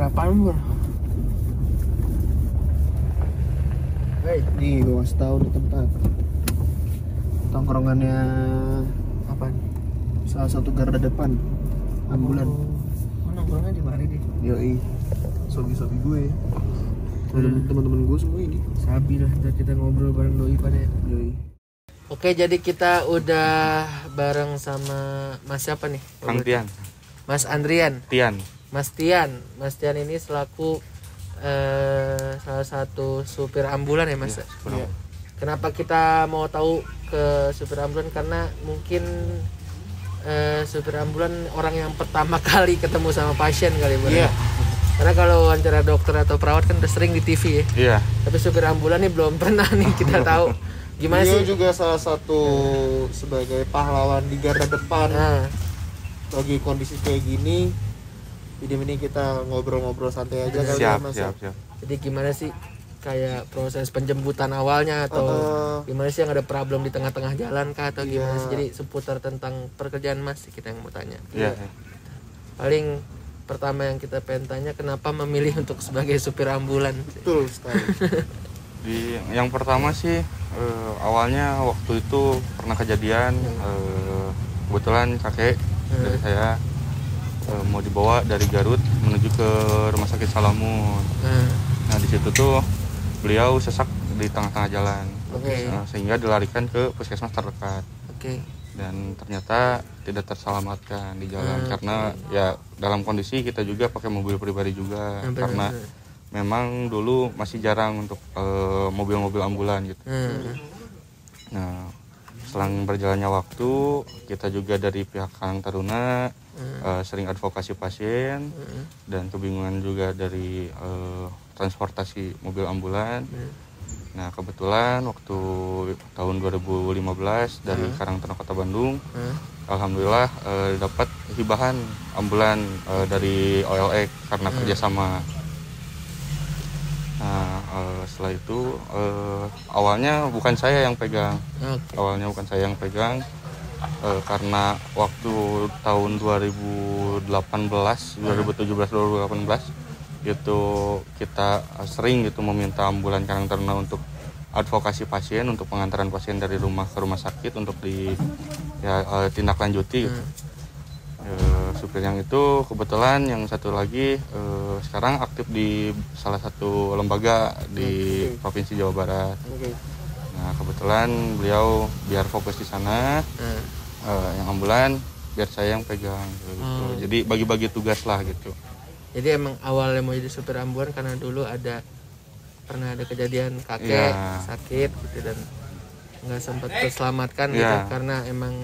apaan bro? Hei, nih gue kasih tahu di tempat tongkrongannya apa? Salah satu garda depan ambulan. Oh nongkrongnya di mana deh? Yoi, sobi-sobi gue, teman-teman gue semua ini. Sabi lah, ntar kita ngobrol bareng doi pada ya. Yoi. Oke, jadi kita udah bareng sama Mas siapa nih? Kang Tian. Mas Andrian. Tian. Mas Tian. Mas Tian ini selaku salah satu supir ambulan ya Mas? Iya. Kenapa kita mau tahu ke supir ambulan? Karena mungkin supir ambulan orang yang pertama kali ketemu sama pasien kali Bro. Iya. Karena kalau wawancara dokter atau perawat kan udah sering di TV ya. Iya. Tapi supir ambulan nih belum pernah nih kita tahu. Gimana Beliau sih? juga salah satu sebagai pahlawan di garda depan Nah, bagi kondisi kayak gini. Jadi ini kita ngobrol-ngobrol santai aja kali ya Siap, Mas. siap, siap. jadi gimana sih kayak proses penjemputan awalnya atau gimana sih yang ada problem di tengah-tengah jalan kah atau gimana sih? Jadi seputar tentang pekerjaan Mas sih kita yang mau tanya. Iya. Paling pertama yang kita pengen tanya, kenapa memilih untuk sebagai supir ambulan? Betul sekali. Yang pertama sih awalnya waktu itu pernah kejadian kebetulan kakek dari saya mau dibawa dari Garut menuju ke Rumah Sakit Salamun. Nah di situ tuh beliau sesak di tengah-tengah jalan. Oke. Sehingga dilarikan ke puskesmas terdekat. Oke. Dan ternyata tidak terselamatkan di jalan karena ya dalam kondisi kita juga pakai mobil pribadi juga karena memang dulu masih jarang untuk mobil-mobil ambulan gitu. Nah, selang berjalannya waktu, kita juga dari pihak Karang Taruna sering advokasi pasien dan kebingungan juga dari transportasi mobil ambulan. Nah, kebetulan waktu tahun 2015 dari Karang Taruna Kota Bandung, alhamdulillah dapat hibahan ambulan dari OLX karena kerjasama. Nah, setelah itu awalnya bukan saya yang pegang. Karena waktu tahun 2017 itu kita sering gitu meminta ambulan Karang Taruna untuk advokasi pasien, untuk pengantaran pasien dari rumah ke rumah sakit untuk tindak lanjuti gitu. Supir yang itu kebetulan yang satu lagi sekarang aktif di salah satu lembaga di Provinsi Jawa Barat. Nah kebetulan beliau biar fokus di sana, yang ambulan biar saya yang pegang gitu. Jadi bagi-bagi tugas lah gitu. Jadi emang awalnya mau jadi supir ambulan karena dulu pernah ada kejadian kakek sakit gitu dan nggak sempat terselamatkan gitu karena emang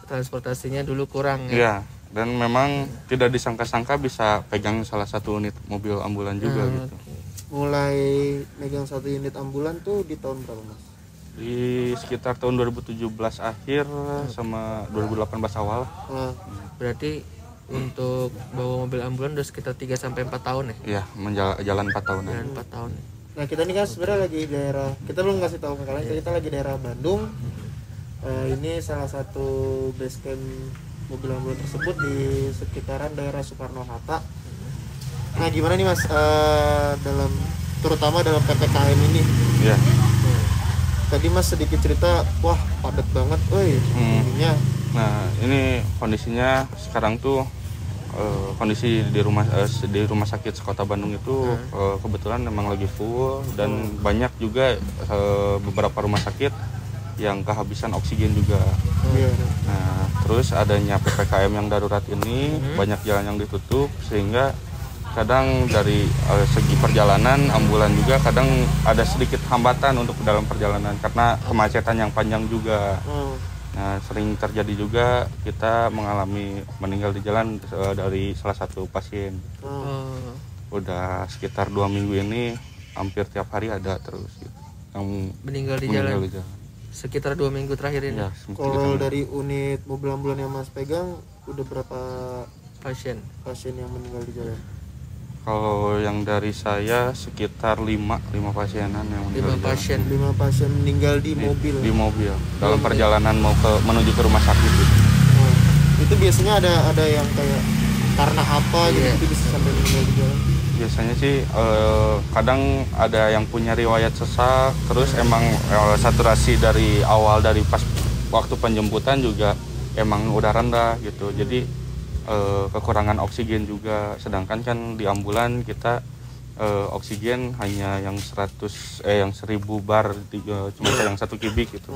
transportasinya dulu kurang ya. Iya. Dan memang tidak disangka-sangka bisa pegang salah satu unit mobil ambulan juga gitu. Mulai megang satu unit ambulan tuh di tahun berapa Mas? Di sekitar tahun 2017 akhir sama 2018 awal. Berarti untuk bawa mobil ambulan udah sekitar 3-4 tahun ya? Iya, jalan 4 tahun. Jalan 4 tahun. Nah kita ini kan sebenarnya lagi daerah, kita belum ngasih tahu ke kalian, kita lagi daerah Bandung. Ini salah satu base camp mobil ambulan tersebut di sekitaran daerah Soekarno-Hatta. Nah gimana nih Mas terutama dalam PPKM ini? Iya. Tadi Mas sedikit cerita, wah padat banget, ininya. Nah ini kondisinya sekarang tuh kondisi di rumah sakit sekota Bandung itu kebetulan memang lagi full dan banyak juga beberapa rumah sakit yang kehabisan oksigen juga. Nah terus adanya PPKM yang darurat ini banyak jalan yang ditutup sehingga kadang dari segi perjalanan ambulan juga kadang ada sedikit hambatan untuk dalam perjalanan karena kemacetan yang panjang juga. Nah sering terjadi juga kita mengalami meninggal di jalan dari salah satu pasien. Udah sekitar 2 minggu ini hampir tiap hari ada terus gitu yang meninggal di jalan. Sekitar 2 minggu terakhir ini. Ya, kalau dari unit mobil ambulan yang Mas pegang udah berapa pasien yang meninggal di jalan? Kalau yang dari saya sekitar 5 pasienan yang meninggal. 5 pasien meninggal di mobil. Di mobil dalam perjalanan menuju ke rumah sakit gitu. Itu biasanya ada yang kayak karena apa gitu bisa sampai meninggal di jalan? biasanya sih kadang ada yang punya riwayat sesak, terus emang saturasi dari awal dari pas waktu penjemputan juga emang udah rendah gitu. Jadi kekurangan oksigen juga. Sedangkan kan di ambulan kita oksigen hanya yang 1000 bar cuma yang 1 kubik gitu.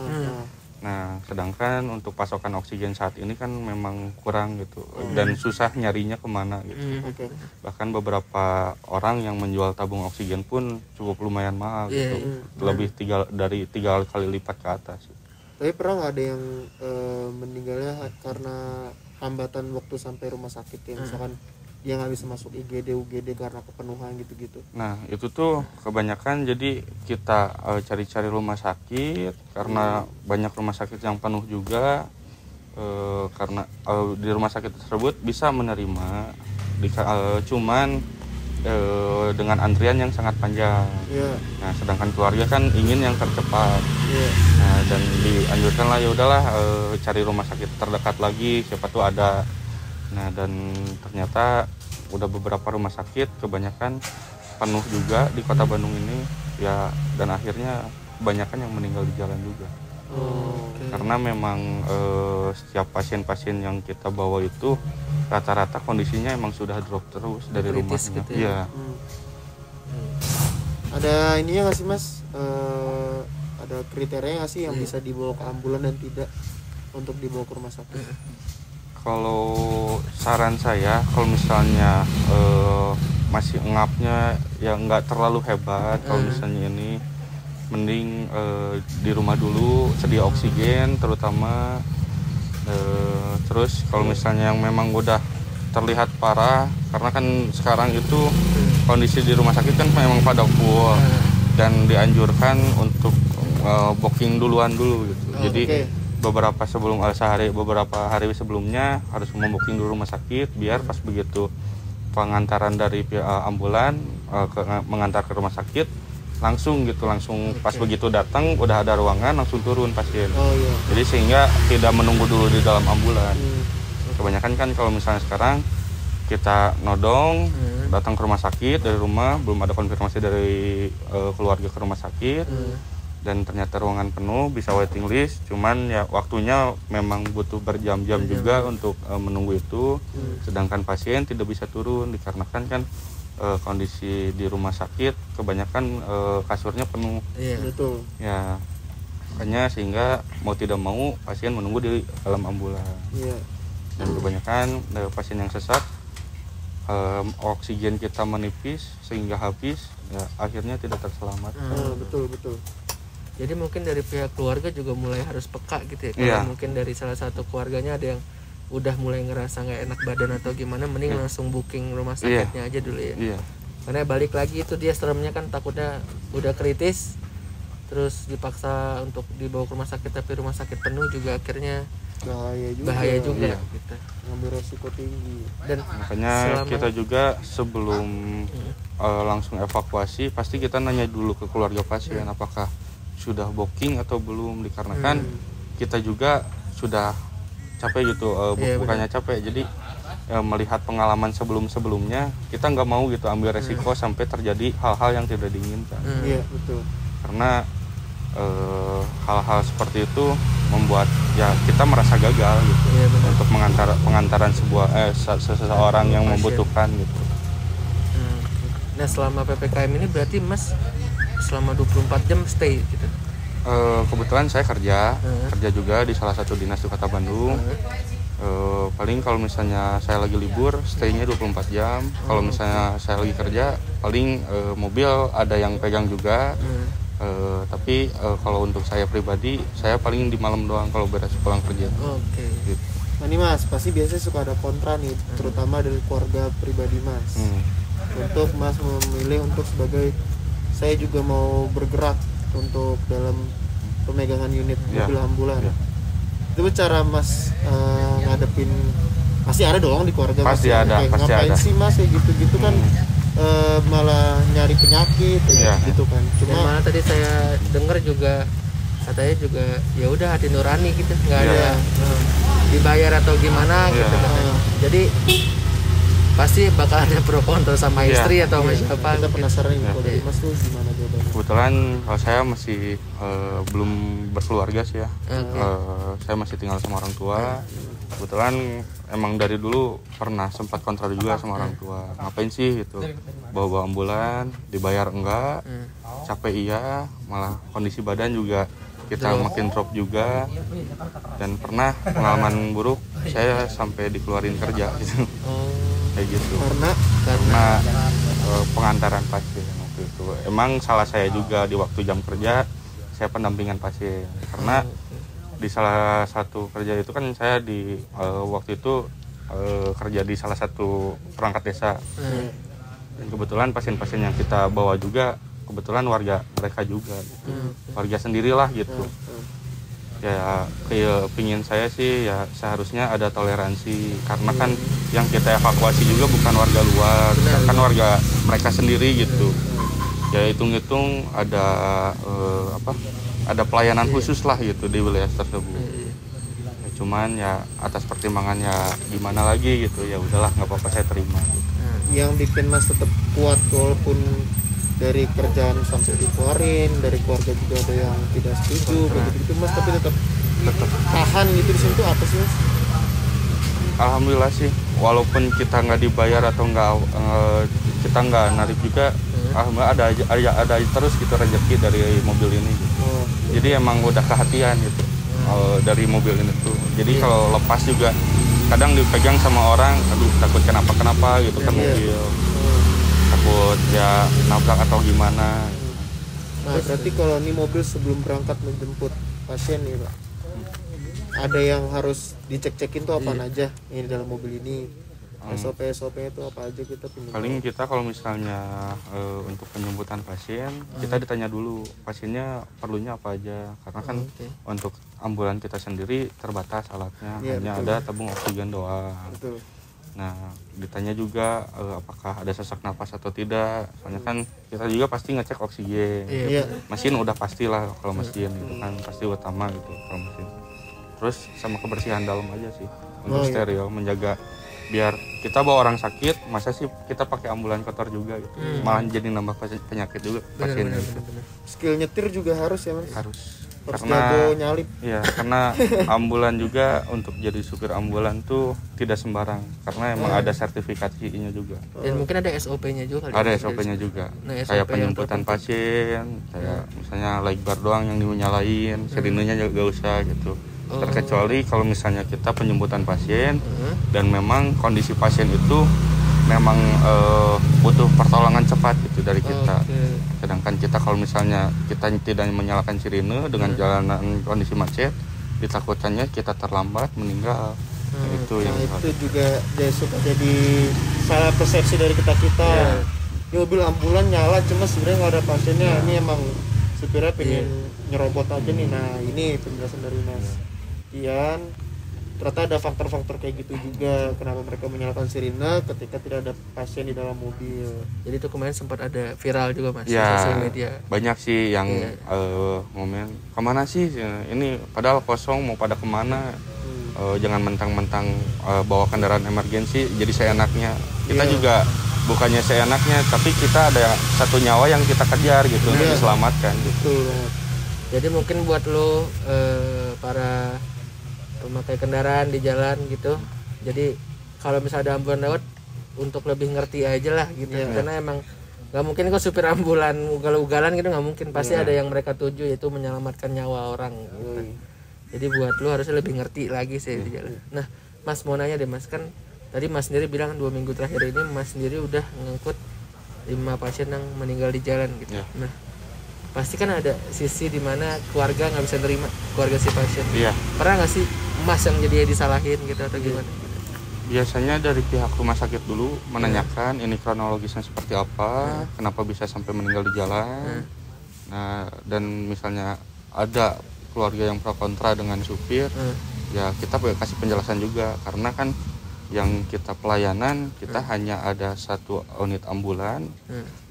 Nah, sedangkan untuk pasokan oksigen saat ini kan memang kurang gitu dan susah nyarinya kemana gitu. Bahkan beberapa orang yang menjual tabung oksigen pun cukup lumayan mahal gitu, lebih dari 3 kali lipat ke atas. Tapi pernah nggak ada yang meninggalnya karena hambatan waktu sampai rumah sakit ya, misalkan dia nggak bisa masuk IGD, UGD karena kepenuhan gitu-gitu? Nah itu tuh kebanyakan jadi kita cari-cari rumah sakit karena banyak rumah sakit yang penuh juga, karena di rumah sakit tersebut bisa menerima cuman dengan antrian yang sangat panjang. Nah sedangkan keluarga kan ingin yang tercepat. Nah dan dianjurkan lah ya udahlah cari rumah sakit terdekat lagi, siapa tuh ada. Nah dan ternyata udah beberapa rumah sakit kebanyakan penuh juga di kota Bandung ini ya, dan akhirnya kebanyakan yang meninggal di jalan juga. Karena memang setiap pasien-pasien yang kita bawa itu rata-rata kondisinya emang sudah drop terus dari rumahnya gitu ya. Ada ininya nggak sih Mas, ada kriteria nggak sih yang bisa dibawa ke ambulan dan tidak untuk dibawa ke rumah sakit? Kalau saran saya, kalau misalnya masih engapnya ya nggak terlalu hebat, kalau misalnya ini mending di rumah dulu sedia oksigen terutama. Terus kalau misalnya yang memang udah terlihat parah, karena kan sekarang itu kondisi di rumah sakit kan memang pada full dan dianjurkan untuk booking duluan dulu gitu. Jadi beberapa hari sebelumnya harus membooking dulu rumah sakit biar pas begitu pengantaran dari ambulan mengantar ke rumah sakit langsung pas begitu datang udah ada ruangan langsung turun pasien. Jadi sehingga tidak menunggu dulu di dalam ambulan. Kebanyakan kan kalau misalnya sekarang kita nodong datang ke rumah sakit dari rumah, belum ada konfirmasi dari keluarga ke rumah sakit, dan ternyata ruangan penuh, bisa waiting list, cuman ya waktunya memang butuh berjam-jam juga untuk menunggu itu. Sedangkan pasien tidak bisa turun dikarenakan kan kondisi di rumah sakit kebanyakan kasurnya penuh. Betul. Ya makanya sehingga mau tidak mau pasien menunggu di dalam ambulan. Dan kebanyakan pasien yang sesak, oksigen kita menipis sehingga habis, ya akhirnya tidak terselamatkan. Betul. Jadi mungkin dari pihak keluarga juga mulai harus peka gitu ya. Kalau mungkin dari salah satu keluarganya ada yang udah mulai ngerasa nggak enak badan atau gimana, mending langsung booking rumah sakitnya aja dulu ya. Karena balik lagi itu dia seremnya kan takutnya udah kritis, terus dipaksa untuk dibawa ke rumah sakit tapi rumah sakit penuh juga akhirnya bahaya juga gitu. Ngambil resiko tinggi. Dan makanya kita juga sebelum langsung evakuasi pasti kita nanya dulu ke keluarga pasien apakah sudah booking atau belum, dikarenakan kita juga sudah capek gitu, bukannya capek, jadi melihat pengalaman sebelumnya kita nggak mau gitu ambil resiko sampai terjadi hal-hal yang tidak diinginkan. Betul. Karena hal-hal seperti itu membuat ya kita merasa gagal gitu untuk pengantaran seseorang yang membutuhkan gitu. Nah selama PPKM ini berarti Mas selama 24 jam stay gitu? Kebetulan saya kerja juga di salah satu dinas di Kota Bandung. Paling kalau misalnya saya lagi libur stay-nya 24 jam. Kalau misalnya saya lagi kerja paling mobil ada yang pegang juga. Tapi kalau untuk saya pribadi saya paling di malam doang kalau beres pulang kerja. Gitu. Nah ini Mas, pasti biasanya suka ada kontra nih, terutama dari keluarga pribadi Mas. Untuk Mas memilih untuk sebagai saya juga mau bergerak untuk dalam pemegangan unit mobil ambulan. Itu cara Mas ngadepin, pasti ada dong di keluarga pasti Mas. Ada, pasti ngapain ada. sih Mas kayak gitu-gitu kan malah nyari penyakit gitu kan. Cuma malah tadi saya dengar juga katanya juga ya udah hati nurani gitu, nggak ada dibayar atau gimana gitu. Jadi pasti bakal ada pro kontra sama istri atau sama siapa. Kita penasaran nih kalau dari Mas tuh gimana jawabannya? Kebetulan kalau saya masih belum berkeluarga sih ya. Saya masih tinggal sama orang tua. Kebetulan emang dari dulu pernah sempat kontra juga sama orang tua. Ngapain sih gitu? Bawa ambulan, dibayar enggak, capek iya, malah kondisi badan juga kita makin drop juga. Dan pernah pengalaman buruk, saya sampai dikeluarin kerja gitu. Kayak gitu. Karena pengantaran pasien waktu itu. Emang salah saya juga di waktu jam kerja, saya pendampingan pasien. Karena di salah satu kerja itu kan saya di waktu itu kerja di salah satu perangkat desa. Dan kebetulan pasien-pasien yang kita bawa juga kebetulan warga mereka juga gitu. Warga sendirilah gitu. Ya pingin saya sih ya seharusnya ada toleransi karena kan yang kita evakuasi juga bukan warga luar, kan warga mereka sendiri gitu. Ya hitung-hitung ada ada pelayanan khusus lah gitu di wilayah tersebut. Ya, cuman ya atas pertimbangan ya gimana lagi gitu, ya udahlah nggak apa-apa saya terima gitu. Yang bikin Mas tetap kuat walaupun dari kerjaan sampai dikeluarin, dari keluarga juga ada yang tidak setuju begitu Mas, tapi tetap tahan gitu di situ apa sih Mas? Alhamdulillah sih, walaupun kita nggak dibayar atau kita nggak narik juga, alhamdulillah ada terus gitu rezeki dari mobil ini gitu. Jadi emang udah kehatian gitu dari mobil ini tuh. Jadi kalau lepas juga kadang dipegang sama orang, aduh takut kenapa gitu kan mobil. Takut ya nabrak atau gimana. Nah berarti kalau ini mobil sebelum berangkat menjemput pasien nih Pak, ada yang harus dicek-cekin tuh apa aja ini dalam mobil ini, SOP-nya itu apa aja kita punya. Paling kita kalau misalnya untuk penjemputan pasien kita ditanya dulu pasiennya perlunya apa aja, karena kan untuk ambulan kita sendiri terbatas alatnya, hanya ada tabung oksigen doang. Betul. Nah, ditanya juga apakah ada sesak napas atau tidak. Soalnya kan kita juga pasti ngecek oksigen. Mesin udah pastilah kalau mesin itu kan pasti utama gitu kalau mesin. Terus sama kebersihan dalam aja sih untuk steril, menjaga biar kita bawa orang sakit, masa sih kita pakai ambulan kotor juga gitu. Malah jadi nambah penyakit juga pasien gitu. Skill nyetir juga harus ya Mas? Harus. Karena nyalip. Iya, karena ambulan juga untuk jadi supir ambulan tuh tidak sembarang, karena emang ada sertifikasinya juga. Dan mungkin ada SOP-nya juga. Ada SOP-nya juga. Nah, kayak penjemputan pasien, kayak misalnya light bar doang yang dinyalain, sirinenya juga gak usah gitu. Terkecuali kalau misalnya kita penjemputan pasien dan memang kondisi pasien itu memang butuh pertolongan cepat gitu dari kita. Sedangkan kita kalau misalnya kita tidak menyalakan sirine dengan jalanan kondisi macet, ditakutannya kita terlambat meninggal. Itu yang itu juga suka jadi salah persepsi dari kita. Ini mobil ambulan nyala cuma sebenarnya nggak ada pasiennya. Ini emang supirnya pengen nyerobot aja nih. Nah ini penjelasan dari Mas Ian. Ternyata ada faktor-faktor kayak gitu juga kenapa mereka menyalakan sirine ketika tidak ada pasien di dalam mobil. Jadi itu kemarin sempat ada viral juga Mas di sosial media. Banyak sih yang momen kemana sih ini padahal kosong mau pada kemana. Jangan mentang-mentang bawa kendaraan emergensi jadi seenaknya. Kita juga bukannya seenaknya, tapi kita ada satu nyawa yang kita kejar gitu untuk diselamatkan gitu. Jadi mungkin buat lo para pemakai kendaraan di jalan gitu, jadi kalau misalnya ada ambulan lewat untuk lebih ngerti aja lah gitu, karena emang nggak mungkin kok supir ambulan ugal-ugalan gitu, nggak mungkin, pasti ada yang mereka tuju yaitu menyelamatkan nyawa orang gitu. Jadi buat lu harusnya lebih ngerti lagi sih di jalan. Nah Mas mau nanya deh Mas, kan tadi Mas sendiri bilang 2 minggu terakhir ini Mas sendiri udah ngangkut 5 pasien yang meninggal di jalan gitu. Nah pasti kan ada sisi dimana keluarga nggak bisa terima, keluarga si pasien. Pernah nggak sih Mas yang jadi disalahin gitu atau gimana? Biasanya dari pihak rumah sakit dulu menanyakan ini kronologisnya seperti apa, kenapa bisa sampai meninggal di jalan. Nah dan misalnya ada keluarga yang pro kontra dengan supir, ya kita kasih penjelasan juga, karena kan yang kita pelayanan kita hanya ada 1 unit ambulan,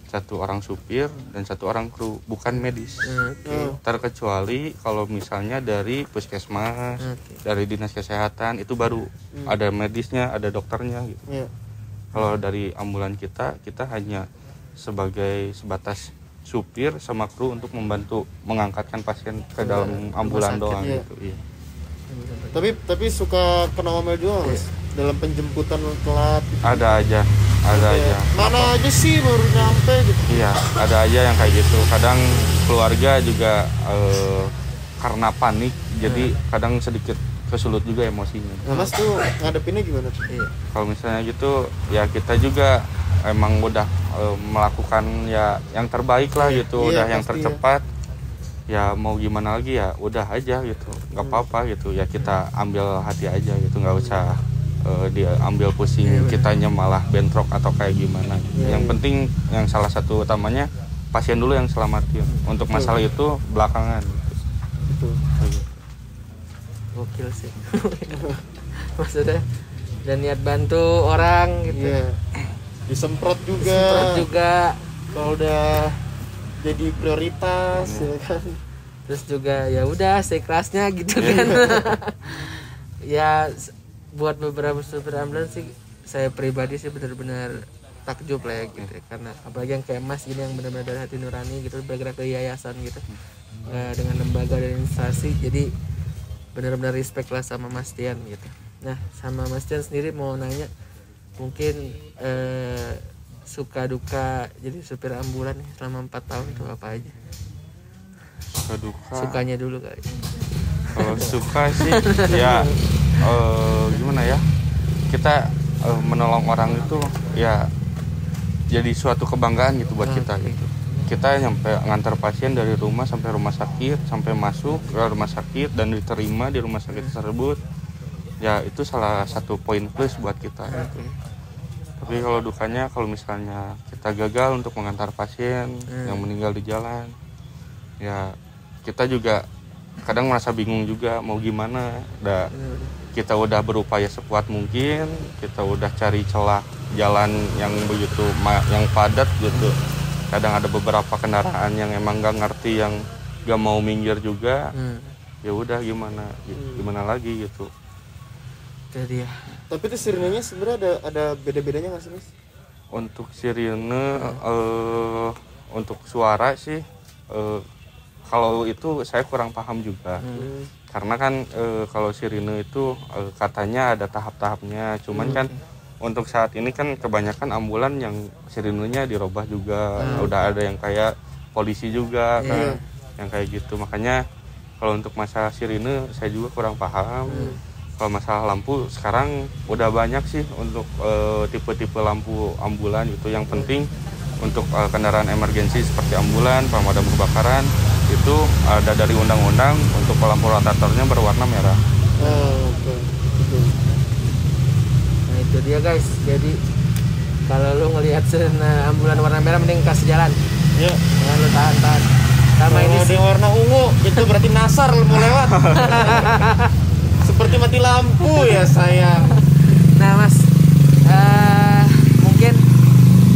1 orang supir dan 1 orang kru, bukan medis. Terkecuali kalau misalnya dari puskesmas, dari dinas kesehatan itu baru ada medisnya, ada dokternya gitu. Kalau dari ambulan kita hanya sebatas supir sama kru untuk membantu mengangkatkan pasien ke dalam ambulan doang gitu. Iya. Tapi suka kena omel juga Mas dalam penjemputan telat gitu. Ada aja. Mana aja sih baru nyampe gitu. Iya, ada aja yang kayak gitu. Kadang keluarga juga karena panik jadi kadang sedikit kesulut juga emosinya. Nah, Mas tuh ngadepinnya gimana tuh? Iya. Kalau misalnya gitu ya kita juga emang udah melakukan ya yang terbaik lah gitu, udah yang tercepat. Ya mau gimana lagi ya udah aja gitu, nggak apa-apa gitu ya, kita ambil hati aja gitu, nggak usah diambil pusing kitanya malah bentrok atau kayak gimana. Yang penting yang salah satu utamanya pasien dulu yang selamatin, untuk masalah itu belakangan gitu. Gokil sih. Maksudnya dan niat bantu orang gitu. Disemprot juga. Kalau udah jadi prioritas ya kan. Terus juga ya udah seikhlasnya gitu kan. Ya buat beberapa supir ambulans sih saya pribadi sih benar-benar takjub lah ya gitu ya. Karena apalagi yang kayak Mas gini yang benar-benar dari hati nurani gitu, bergerak ke yayasan gitu, dengan lembaga dan instansi, jadi benar-benar respect lah sama Mas Tian gitu. Nah sama Mas Tian sendiri mau nanya, mungkin suka duka jadi supir ambulan selama 4 tahun itu apa aja? Suka duka. Sukanya dulu kali. Kalau suka sih ya gimana ya, kita menolong orang itu ya jadi suatu kebanggaan gitu buat kita gitu. Kita sampai ngantar pasien dari rumah sampai rumah sakit, sampai masuk ke rumah sakit dan diterima di rumah sakit tersebut, ya itu salah satu poin plus buat kita gitu. Tapi kalau dukanya, kalau misalnya kita gagal untuk mengantar pasien yang meninggal di jalan, ya kita juga kadang merasa bingung juga mau gimana. Kita udah berupaya sekuat mungkin, kita udah cari celah jalan yang begitu yang padat gitu. Kadang ada beberapa kendaraan yang emang gak ngerti, yang gak mau minggir juga. Ya udah gimana lagi gitu. Jadi ya. Tapi itu sirinenya sebenarnya ada beda-bedanya nggak sih Mas? Untuk sirine, untuk suara sih, kalau itu saya kurang paham juga. Karena kan kalau sirine itu katanya ada tahap-tahapnya. Cuman kan untuk saat ini kan kebanyakan ambulan yang sirinenya dirubah juga. Udah ada yang kayak polisi juga kan, yang kayak gitu. Makanya kalau untuk masalah sirine saya juga kurang paham. Kalau masalah lampu sekarang udah banyak sih untuk tipe-tipe lampu ambulan gitu. Yang penting untuk kendaraan emergensi seperti ambulan, pemadam kebakaran itu ada dari undang-undang untuk lampu rotatornya berwarna merah. Oke. Nah itu dia guys. Jadi kalau lu ngelihat ambulan warna merah mending kasih jalan. Iya. Jangan lu tahan. Sama ini sih warna ungu itu berarti nasar mau lewat. Seperti mati lampu ya sayang. Nah Mas, mungkin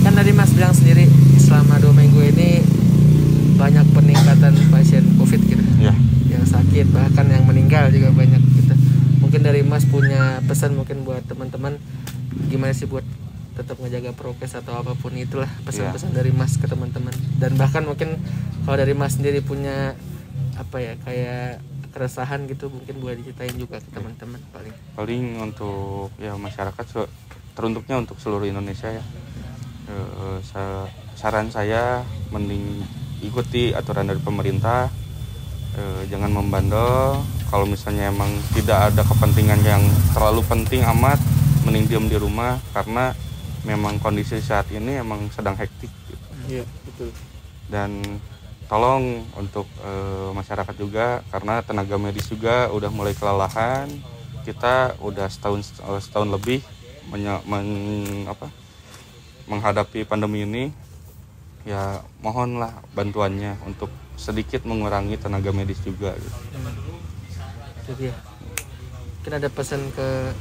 kan tadi Mas bilang sendiri selama 2 minggu ini banyak peningkatan pasien COVID gitu, yang sakit bahkan yang meninggal juga banyak gitu. Mungkin dari Mas punya pesan mungkin buat teman-teman gimana sih buat tetap ngejaga prokes atau apapun itulah, pesan-pesan dari Mas ke teman-teman. Dan bahkan mungkin kalau dari Mas sendiri punya apa ya kayak keresahan gitu, mungkin boleh diceritain juga ke teman-teman. Paling untuk ya masyarakat teruntuknya untuk seluruh Indonesia ya. Saran saya mending ikuti aturan dari pemerintah, jangan membandel. Kalau misalnya emang tidak ada kepentingan yang terlalu penting amat, mending diam di rumah, karena memang kondisi saat ini emang sedang hektik gitu. Iya, betul. Dan tolong untuk masyarakat juga, karena tenaga medis juga udah mulai kelelahan. Kita udah setahun lebih menghadapi pandemi ini. Ya mohonlah bantuannya untuk sedikit mengurangi tenaga medis juga gitu. Jadi ya, mungkin ada pesan ke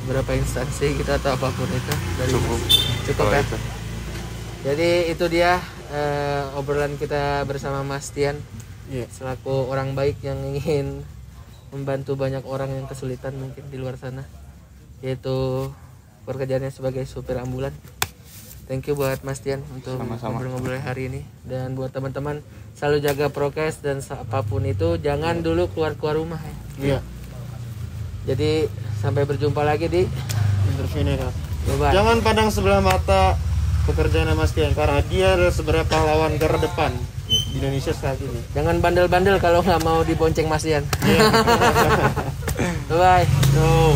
beberapa instansi kita atau apapun itu dari cukup ya itu. Jadi itu dia obrolan kita bersama Mas Tian, selaku orang baik yang ingin membantu banyak orang yang kesulitan mungkin di luar sana, yaitu pekerjaannya sebagai supir ambulan. Thank you buat Mas Tian untuk ngobrol-ngobrol hari ini, dan buat teman-teman selalu jaga prokes dan apapun itu jangan dulu keluar rumah ya. Iya. Jadi sampai berjumpa lagi di interview ini, Kak. Bye-bye. Jangan pandang sebelah mata pekerjaan Mas Tian karena dia adalah sebenarnya pahlawan garda depan di Indonesia saat ini. Jangan bandel-bandel kalau nggak mau dibonceng Mas Tian. Bye bye. No.